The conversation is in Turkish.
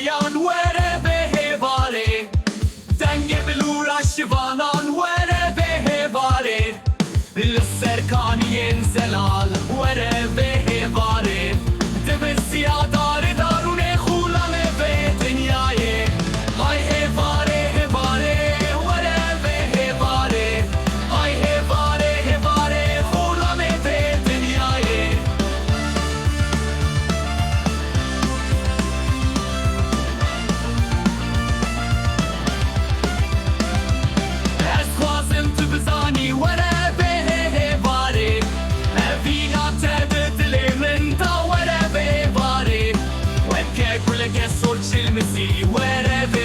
Bayan wherever vare Denge belura shivanan wherever vare Serkaniyen zelal wherever vare Devesiya dare darune khulane ve dünyaye Ay hevare wherever vare Ay hevare khulane ve dünyaye Ez khwazim tu bizani wherever vare Evina te bedile min ta wherever vare Webke kule gesol chilmisi wherever